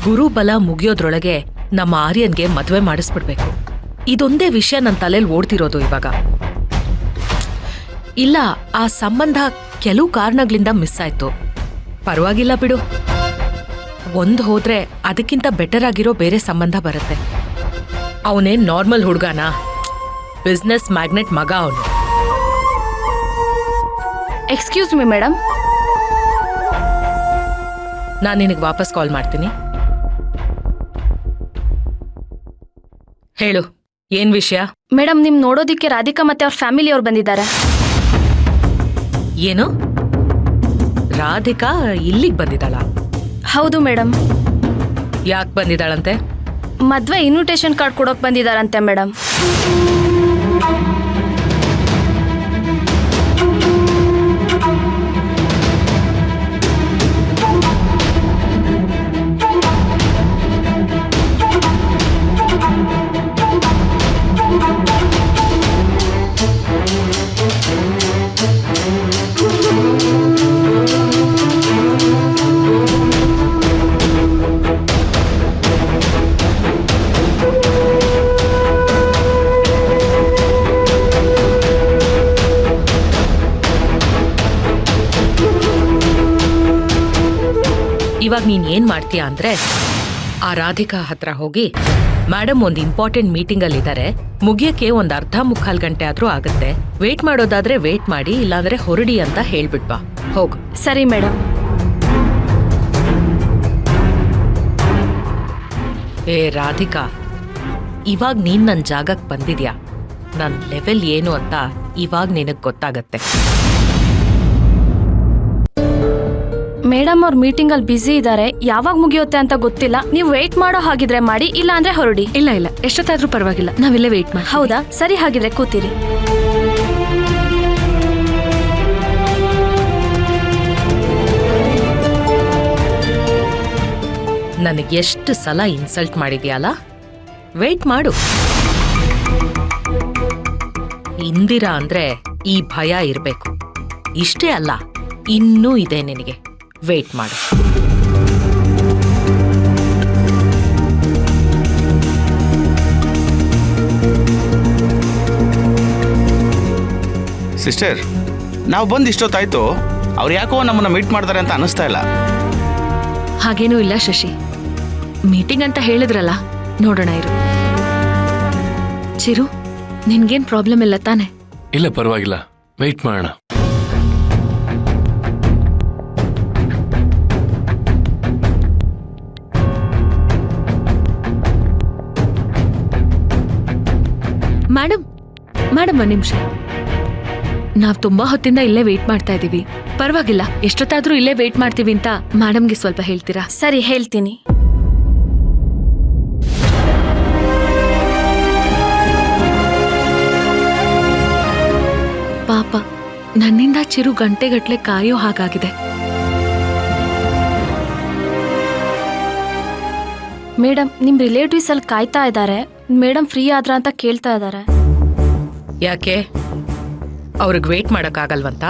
ಗುರುಬಲ ಮುಗಿಯೋದ್ರೊಳಗೆ ನಮ್ಮ ಆರ್ಯನ್ಗೆ ಮದ್ವೆ ಮಾಡಿಸ್ಬಿಡ್ಬೇಕು. ಇದೊಂದೇ ವಿಷಯ ನನ್ನ ತಲೆಯಲ್ಲಿ ಓಡ್ತಿರೋದು ಇವಾಗ. ಇಲ್ಲ, ಆ ಸಂಬಂಧ ಕೆಲವು ಕಾರಣಗಳಿಂದ ಮಿಸ್ ಆಯ್ತು. ಪರವಾಗಿಲ್ಲ ಬಿಡು, ಹೋದ್ರೆ ಅದಕ್ಕಿಂತ ಬೆಟರ್ ಆಗಿರೋ ಬೇರೆ ಸಂಬಂಧ ಬರುತ್ತೆ. ಅವನೇನ್ ನಾರ್ಮಲ್ ಹುಡ್ಗಾನ, ಬಿಸ್ನೆಸ್ ಮ್ಯಾಗ್ನೆಟ್ ಮಗ ಅವನು. ಎಕ್ಸ್ಕ್ಯೂಸ್ ಮಿ ಮೇಡಮ್, ನಾನು ನಿನಗೆ ವಾಪಸ್ ಕಾಲ್ ಮಾಡ್ತೀನಿ. ಹೇಳು, ಏನ್ ವಿಷಯ? ಮೇಡಮ್, ನಿಮ್ ನೋಡೋದಿಕ್ಕೆ ರಾಧಿಕಾ ಮತ್ತೆ ಅವ್ರ ಫ್ಯಾಮಿಲಿ ಅವ್ರು ಬಂದಿದ್ದಾರೆ. ಏನು, ರಾಧಿಕಾ ಇಲ್ಲಿಗೆ ಬಂದಿದ್ದಾಳ? ಹೌದು ಮೇಡಮ್. ಯಾಕೆ ಬಂದಿದ್ದಾಳಂತೆ? ಮದ್ವೆ ಇನ್ವಿಟೇಷನ್ ಕಾರ್ಡ್ ಕೊಡೋಕ್ ಬಂದಿದ್ದಾರಂತೆ ಮೇಡಮ್. ಇವಾಗ ನೀನ್ ಏನ್ ಮಾಡ್ತೀಯಾ ಅಂದ್ರೆ, ಆ ರಾಧಿಕಾ ಹತ್ರ ಹೋಗಿ, ಮೇಡಮ್ ಒಂದು ಇಂಪಾರ್ಟೆಂಟ್ ಮೀಟಿಂಗ್ ಅಲ್ಲಿ ಇದ್ದಾರೆ, ಮುಗಿಯಕ್ಕೆ ಒಂದ್ ಅರ್ಧ ಮುಕ್ಕಾಲ್ ಗಂಟೆ ಆದ್ರೂ ಆಗುತ್ತೆ, ವೇಟ್ ಮಾಡೋದಾದ್ರೆ ವೇಟ್ ಮಾಡಿ, ಇಲ್ಲಾಂದ್ರೆ ಹೊರಡಿ ಅಂತ ಹೇಳ್ಬಿಟ್ಬಾ. ಹೋಗು. ಸರಿ ಮೇಡಮ್. ಏ ರಾಧಿಕಾ, ಇವಾಗ ನೀನ್ ನನ್ ಜಾಗಕ್ಕೆ ಬಂದಿದ್ಯಾ. ನನ್ ಲೆವೆಲ್ ಏನು ಅಂತ ಇವಾಗ ನಿನಗ್ ಗೊತ್ತಾಗತ್ತೆ. ಮೇಡಮ್ ಅವ್ರ ಮೀಟಿಂಗ್ ಅಲ್ಲಿ ಬ್ಯುಸಿ ಇದ್ದಾರೆ, ಯಾವಾಗ ಮುಗಿಯುತ್ತೆ ಅಂತ ಗೊತ್ತಿಲ್ಲ. ನೀವು ವೇಟ್ ಮಾಡೋ ಹಾಗಿದ್ರೆ ಮಾಡಿ, ಇಲ್ಲ ಅಂದ್ರೆ ಹೊರಡಿ. ಇಲ್ಲ, ಎಷ್ಟೊತ್ತಾದ್ರೂ ಪರವಾಗಿಲ್ಲ, ನಾವಿಲ್ಲೇ ವೇಟ್ ಮಾಡಿ. ಹೌದಾ? ಸರಿ, ಹಾಗಿದ್ರೆ ಕೂತಿರಿ. ನನಗೆ ಎಷ್ಟು ಸಲ ಇನ್ಸಲ್ಟ್ ಮಾಡಿದ್ಯಾಲ. ವೇಟ್ ಮಾಡು. ಇಂದಿರಾ ಅಂದ್ರೆ ಈ ಭಯ ಇರ್ಬೇಕು. ಇಷ್ಟೇ ಅಲ್ಲ, ಇನ್ನೂ ಇದೆ ನಿನಗೆ. ವೇಟ್ ಮಾಡು. ಸಿಸ್ಟರ್, ನಾವು ಬಂದು ಇಷ್ಟೊತ್ತಾಯ್ತು, ಅವ್ರು ಯಾಕೋ ನಮ್ಮನ್ನ ಮೀಟ್ ಮಾಡ್ತಾರೆ ಅಂತ ಅನಿಸ್ತಾ ಇಲ್ಲ. ಹಾಗೇನೂ ಇಲ್ಲ ಶಶಿ, ಮೀಟಿಂಗ್ ಅಂತ ಹೇಳಿದ್ರಲ್ಲ, ನೋಡೋಣ ಇರು. ಚಿರು, ನಿನ್ಗೇನ್ ಪ್ರಾಬ್ಲಮ್ ಇಲ್ಲ ತಾನೆ? ಇಲ್ಲ, ಪರವಾಗಿಲ್ಲ, ವೆಯ್ಟ್ ಮಾಡೋಣ. ಮೇಡಮ್ ಒಂದ್ ನಿಮಿಷ. ನಾವ್ ತುಂಬಾ ಹೊತ್ತಿಂದ ಇಲ್ಲೇ ವೇಟ್ ಮಾಡ್ತಾ ಇದೀವಿ. ಪರವಾಗಿಲ್ಲ, ಎಷ್ಟೊತ್ತಾದ್ರೂ ಇಲ್ಲೇ ವೇಟ್ ಮಾಡ್ತೀವಿ ಅಂತ ಮೇಡಮ್ಗೆ ಸ್ವಲ್ಪ ಹೇಳ್ತೀರಾ? ಸರಿ, ಹೇಳ್ತೀನಿ. ಪಾಪ, ನನ್ನಿಂದ ಚಿರು ಗಂಟೆಗಟ್ಲೆ ಕಾಯೋ ಹಾಗಾಗಿದೆ. ಮೇಡಮ್, ನಿಮ್ ರಿಲೇಟಿವ್ಸ್ ಅಲ್ಲಿ ಕಾಯ್ತಾ ಇದ್ದಾರೆ. ಮೇಡಮ್ ಫ್ರೀ ಆದ್ರ ಅಂತ ಕೇಳ್ತಾ ಇದ್ದಾರೆ. ಯಾಕೆ, ಅವ್ರಿಗೆ ವೇಟ್ ಮಾಡಕ್ಕಾಗಲ್ವಂತ?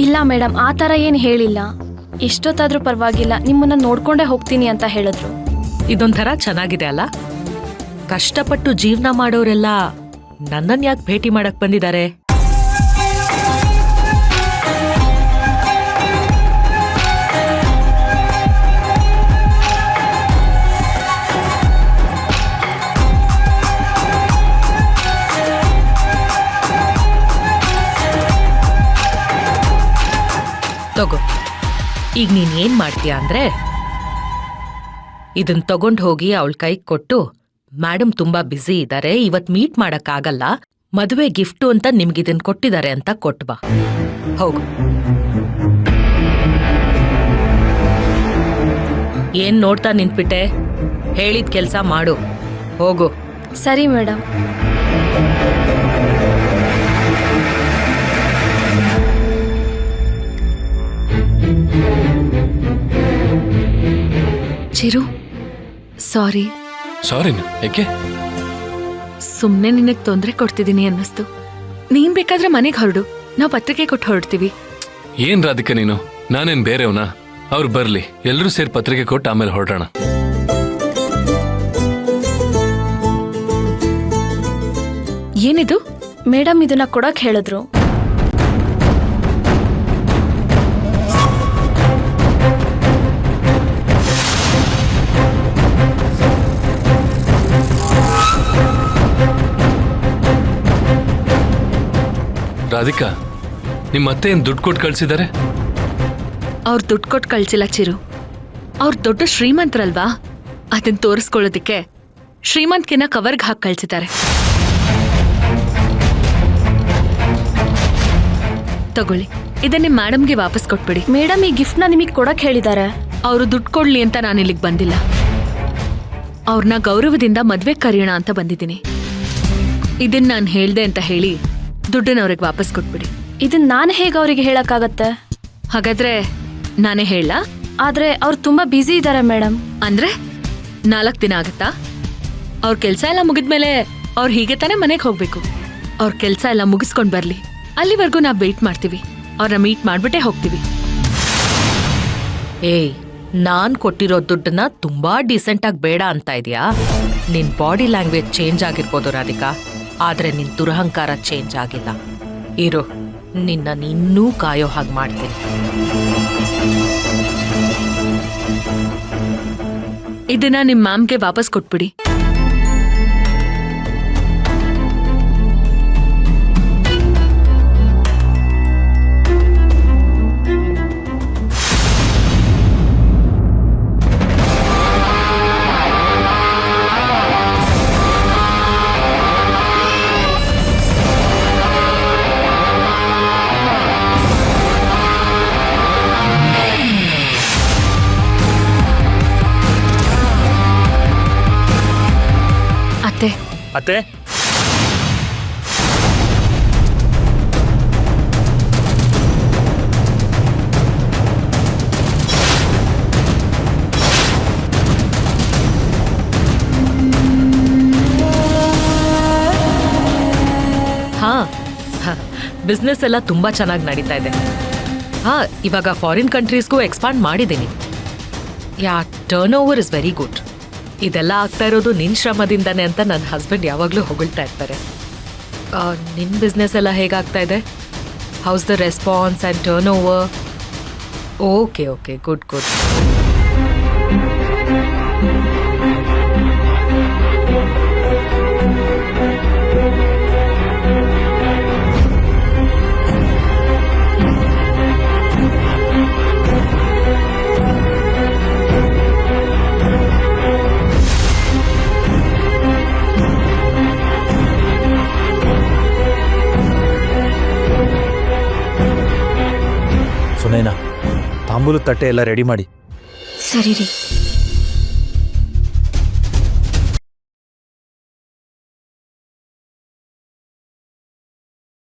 ಇಲ್ಲ ಮೇಡಮ್, ಆ ಥರ ಏನು ಹೇಳಿಲ್ಲ. ಎಷ್ಟೊತ್ತಾದ್ರೂ ಪರವಾಗಿಲ್ಲ, ನಿಮ್ಮನ್ನ ನೋಡ್ಕೊಂಡೇ ಹೋಗ್ತೀನಿ ಅಂತ ಹೇಳಿದ್ರು. ಇದೊಂಥರ ಚೆನ್ನಾಗಿದೆ ಅಲ್ಲ. ಕಷ್ಟಪಟ್ಟು ಜೀವನ ಮಾಡೋರೆಲ್ಲ ನನ್ನನ್ ಯಾಕೆ ಭೇಟಿ ಮಾಡಕ್ ಬಂದಿದ್ದಾರೆ? ತಗೋ, ಈಗ ನೀನ್ ಏನ್ ಮಾಡ್ತೀಯ ಅಂದ್ರೆ, ಇದನ್ ತಗೊಂಡ್ ಹೋಗಿ ಅವಳ ಕೈಗೆ ಕೊಟ್ಟು, ಮೇಡಮ್ ತುಂಬಾ ಬ್ಯುಸಿ ಇದ್ದಾರೆ, ಇವತ್ ಮೀಟ್ ಮಾಡಕ್ಕಾಗಲ್ಲ, ಮದುವೆ ಗಿಫ್ಟು ಅಂತ ನಿಮ್ಗಿದನ್ ಕೊಟ್ಟಿದ್ದಾರೆ ಅಂತ ಕೊಟ್ಬಾ. ಹೋಗು. ಏನ್ ನೋಡ್ತಾ ನಿಂತ್ಬಿಟ್ಟೆ? ಹೇಳಿದ ಕೆಲ್ಸ ಮಾಡು. ಹೋಗು. ಸರಿ ಮೇಡಮ್. ಚಿರು, ಸಾರಿ. ಸಾರಿನಾ? ಯಾಕೆ? ಸುಮ್ನೆ ನಿನಗ್ ತೊಂದ್ರೆ ಕೊಡ್ತಿದ್ದೀನಿ ಅನ್ನಿಸ್ತು. ನೀನ್ ಬೇಕಾದ್ರೆ ಮನೆಗೆ ಹೊರಡು, ನಾವು ಪತ್ರಿಕೆ ಕೊಟ್ಟು ಹೊರಡ್ತೀವಿ. ಏನ್ ರಾಧಿಕಾ ನೀನು, ನಾನೇನ್ ಬೇರೆಯವನಾ? ಅವ್ರು ಬರ್ಲಿ, ಎಲ್ರೂ ಸೇರಿ ಪತ್ರಿಕೆ ಕೊಟ್ಟು ಆಮೇಲೆ ಹೊರಡೋಣ. ಏನಿದು? ಮೇಡಮ್ ಇದನ್ನ ಕೊಡಕ್ ಹೇಳಿದ್ರು. ರಾಧಿಕಾ, ನಿಮ್ಮ ಅತ್ತೆ ಏನ್ ದುಡ್ಡು ಕೊಟ್ಟು ಕಳ್ಸಿದ್ದಾರೆ? ಅವ್ರು ದುಡ್ಡು ಕೊಟ್ಟು ಕಳ್ಸಿಲ್ಲ ಚಿರು. ಅವ್ರು ದೊಡ್ಡ ಶ್ರೀಮಂತರಲ್ವಾ, ಅದನ್ನ ತೋರಿಸ್ಕೊಳ್ಳೋದಿಕ್ಕೆ ಶ್ರೀಮಂತ್ಕಿನ ಕವರ್ಗೆ ಹಾಕಿ ಕಳ್ಸಿದ್ದಾರೆ. ತಗೊಳ್ಳಿ, ಇದನ್ನ ನಿಮ್ ಮೇಡಮ್ಗೆ ವಾಪಸ್ ಕೊಟ್ಬಿಡಿ. ಮೇಡಮ್ ಈ ಗಿಫ್ಟ್ ನ ನಿಮಗೆ ಕೊಡಕ್ ಹೇಳಿದ್ದಾರೆ. ಅವರು ದುಡ್ಡು ಕೊಡ್ಲಿ ಅಂತ ನಾನು ಇಲ್ಲಿಗೆ ಬಂದಿಲ್ಲ. ಅವ್ರನ್ನ ಗೌರವದಿಂದ ಮದ್ವೆ ಕರೆಯೋಣ ಅಂತ ಬಂದಿದ್ದೀನಿ. ಇದನ್ನ ನಾನು ಹೇಳ್ದೆ ಅಂತ ಹೇಳಿ ದುಡ್ಡನ್ನ ಅವ್ರಿಗೆ ವಾಪಸ್ ಕೊಟ್ಬಿಡಿ. ಇದನ್ನ ನಾನು ಹೇಗೆ ಅವರಿಗೆ ಹೇಳಕ್ಕಾಗತ್ತೆ? ಹಾಗಾದ್ರೆ ನಾನೇ ಹೇಳ? ಆದ್ರೆ ಅವ್ರು ತುಂಬಾ ಬ್ಯುಸಿ ಇದ್ದಾರೆ ಮೇಡಮ್. ಅಂದ್ರೆ 4 ದಿನ ಆಗತ್ತಾ? ಅವ್ರ ಕೆಲ್ಸ ಎಲ್ಲ ಮುಗಿದ್ಮೇಲೆ ಅವ್ರು ಹೀಗೆ ತಾನೇ ಮನೆಗೆ ಹೋಗ್ಬೇಕು. ಅವ್ರ ಕೆಲ್ಸ ಎಲ್ಲ ಮುಗಿಸ್ಕೊಂಡ್ ಬರ್ಲಿ, ಅಲ್ಲಿವರೆಗೂ ನಾವು ವೇಟ್ ಮಾಡ್ತೀವಿ. ಅವ್ರನ್ನ ಮೀಟ್ ಮಾಡ್ಬಿಟ್ಟೆ ಹೋಗ್ತೀವಿ. ಏಯ್, ನಾನ್ ಕೊಟ್ಟಿರೋ ದುಡ್ಡನ್ನ ತುಂಬಾ ಡಿಸೆಂಟ್ ಆಗಿ ಬೇಡ ಅಂತ ಇದೆಯಾ? ನಿನ್ ಬಾಡಿ ಲ್ಯಾಂಗ್ವೇಜ್ ಚೇಂಜ್ ಆಗಿರ್ಬೋದು ರಾಧಿಕಾ, ಆದ್ರೆ ನಿನ್ ದುರಹಂಕಾರ ಚೇಂಜ್ ಆಗಿಲ್ಲ. ಇರು, ನಿನ್ನ ಇನ್ನೂ ಕಾಯೋ ಹಾಗೆ ಮಾಡ್ತೀನಿ. ಇದನ್ನ ನಿಮ್ ಮ್ಯಾಮ್ಗೆ ವಾಪಸ್ ಕೊಟ್ಬಿಡಿ. ಅತ್ತೆ, ಅತ್ತೆ, ಹಾ, ಬಿಸ್ನೆಸ್ ಎಲ್ಲ ತುಂಬಾ ಚೆನ್ನಾಗಿ ನಡೀತಾ ಇದೆ. ಹಾ, ಇವಾಗ ಫಾರಿನ್ ಕಂಟ್ರೀಸ್ಗೂ ಎಕ್ಸ್ಪಾಂಡ್ ಮಾಡಿದ್ದೀನಿ. Yeah, turn over is very good. ಇದೆಲ್ಲ ಆಗ್ತಾ ಇರೋದು ನಿನ್ನ ಶ್ರಮದಿಂದಾನೆ ಅಂತ ನನ್ನ ಹಸ್ಬೆಂಡ್ ಯಾವಾಗಲೂ ಹೊಗಳ್ತಾ ಇರ್ತಾರೆ. ನಿನ್ನ ಬಿಸ್ನೆಸ್ ಎಲ್ಲ ಹೇಗಾಗ್ತಾ ಇದೆ? How's the response and turn over? Okay okay, good good. Sunaina, ತಾಂಬೂಲು ತಟ್ಟೆ ಎಲ್ಲ ರೆಡಿ ಮಾಡಿ. ಸರಿ ರೀ.